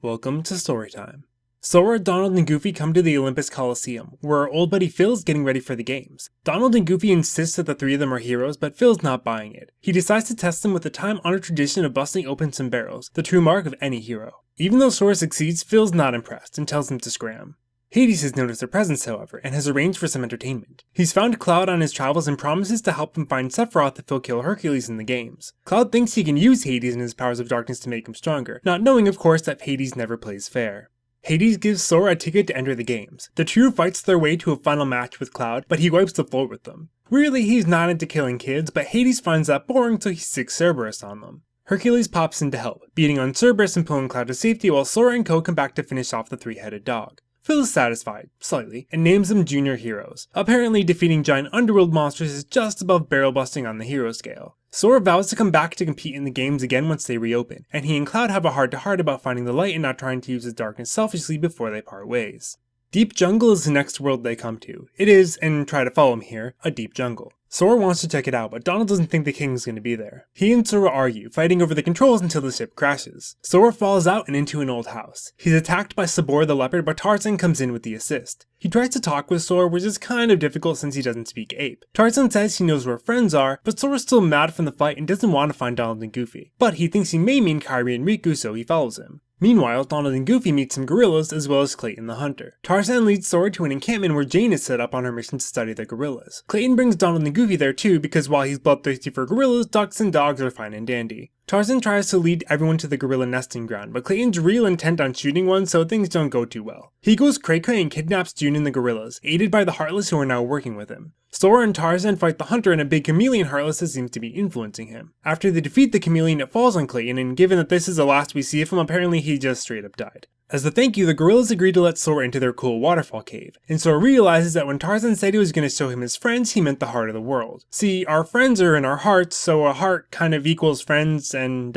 Welcome to Storytime. Sora, Donald, and Goofy come to the Olympus Coliseum, where our old buddy Phil's getting ready for the games. Donald and Goofy insist that the three of them are heroes, but Phil's not buying it. He decides to test them with the time-honored tradition of busting open some barrels, the true mark of any hero. Even though Sora succeeds, Phil's not impressed and tells him to scram. Hades has noticed their presence, however, and has arranged for some entertainment. He's found Cloud on his travels and promises to help him find Sephiroth if he'll kill Hercules in the games. Cloud thinks he can use Hades and his powers of darkness to make him stronger, not knowing of course that Hades never plays fair. Hades gives Sora a ticket to enter the games. The two fights their way to a final match with Cloud, but he wipes the floor with them. Really, he's not into killing kids, but Hades finds that boring so he sticks Cerberus on them. Hercules pops in to help, beating on Cerberus and pulling Cloud to safety while Sora and Co come back to finish off the three-headed dog. Phil is satisfied, slightly, and names them junior heroes. Apparently defeating giant underworld monsters is just above barrel busting on the hero scale. Sora vows to come back to compete in the games again once they reopen, and he and Cloud have a heart-to-heart about finding the light and not trying to use his darkness selfishly before they part ways. Deep Jungle is the next world they come to. It is, and try to follow me here, a deep jungle. Sora wants to check it out, but Donald doesn't think the king's going to be there. He and Sora argue, fighting over the controls until the ship crashes. Sora falls out and into an old house. He's attacked by Sabor the leopard, but Tarzan comes in with the assist. He tries to talk with Sora, which is kind of difficult since he doesn't speak ape. Tarzan says he knows where friends are, but Sora's still mad from the fight and doesn't want to find Donald and Goofy. But he thinks he may mean Kairi and Riku, so he follows him. Meanwhile, Donald and Goofy meet some gorillas as well as Clayton the Hunter. Tarzan leads Sora to an encampment where Jane is set up on her mission to study the gorillas. Clayton brings Donald and Goofy there too because while he's bloodthirsty for gorillas, ducks and dogs are fine and dandy. Tarzan tries to lead everyone to the gorilla nesting ground, but Clayton's real intent on shooting one so things don't go too well. He goes cray-cray and kidnaps June and the gorillas, aided by the Heartless who are now working with him. Sora and Tarzan fight the Hunter and a big chameleon Heartless that seems to be influencing him. After they defeat the chameleon, it falls on Clayton, and given that this is the last we see of him, apparently he just straight up died. As a thank you, the gorillas agree to let Sora into their cool waterfall cave, and Sora realizes that when Tarzan said he was going to show him his friends, he meant the heart of the world. See, our friends are in our hearts, so a heart kind of equals friends, and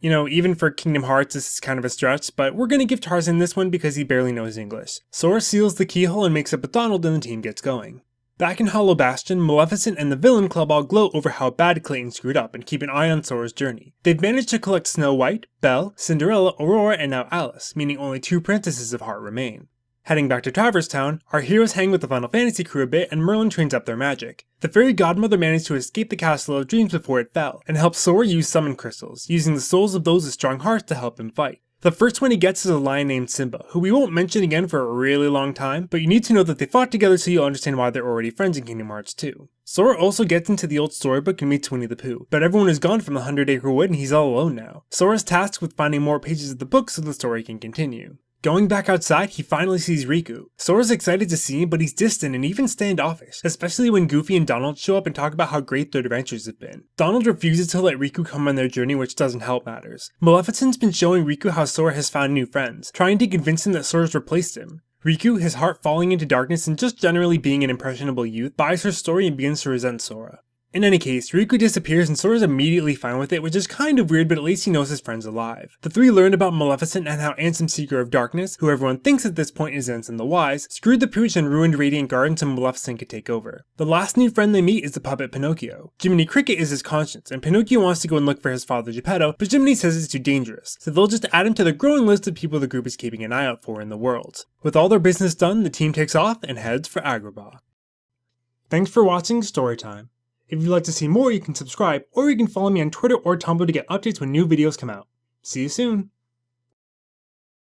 even for Kingdom Hearts this is kind of a stretch, but we're going to give Tarzan this one because he barely knows English. Sora seals the keyhole and makes up with Donald and the team gets going. Back in Hollow Bastion, Maleficent and the Villain Club all gloat over how bad Clayton screwed up and keep an eye on Sora's journey. They've managed to collect Snow White, Belle, Cinderella, Aurora, and now Alice, meaning only 2 princesses of heart remain. Heading back to Traverse Town, our heroes hang with the Final Fantasy crew a bit and Merlin trains up their magic. The fairy godmother managed to escape the Castle of Dreams before it fell, and helps Sora use summon crystals, using the souls of those with strong hearts to help him fight. The first one he gets is a lion named Simba, who we won't mention again for a really long time, but you need to know that they fought together so you'll understand why they're already friends in Kingdom Hearts 2. Sora also gets into the old storybook and meets Winnie the Pooh, but everyone is gone from the 100-Acre Wood and he's all alone now. Sora's tasked with finding more pages of the book so the story can continue. Going back outside, he finally sees Riku. Sora's excited to see him, but he's distant and even standoffish, especially when Goofy and Donald show up and talk about how great their adventures have been. Donald refuses to let Riku come on their journey, which doesn't help matters. Maleficent's been showing Riku how Sora has found new friends, trying to convince him that Sora's replaced him. Riku, his heart falling into darkness and just generally being an impressionable youth, buys her story and begins to resent Sora. In any case, Riku disappears and Sora's immediately fine with it, which is kind of weird, but at least he knows his friend's alive. The three learned about Maleficent and how Ansem, Seeker of Darkness, who everyone thinks at this point is Ansem the Wise, screwed the pooch and ruined Radiant Garden so Maleficent could take over. The last new friend they meet is the puppet Pinocchio. Jiminy Cricket is his conscience, and Pinocchio wants to go and look for his father Geppetto, but Jiminy says it's too dangerous, so they'll just add him to the growing list of people the group is keeping an eye out for in the world. With all their business done, the team takes off and heads for Agrabah. Thanks for watching Storytime. If you'd like to see more, you can subscribe, or you can follow me on Twitter or Tumblr to get updates when new videos come out. See you soon!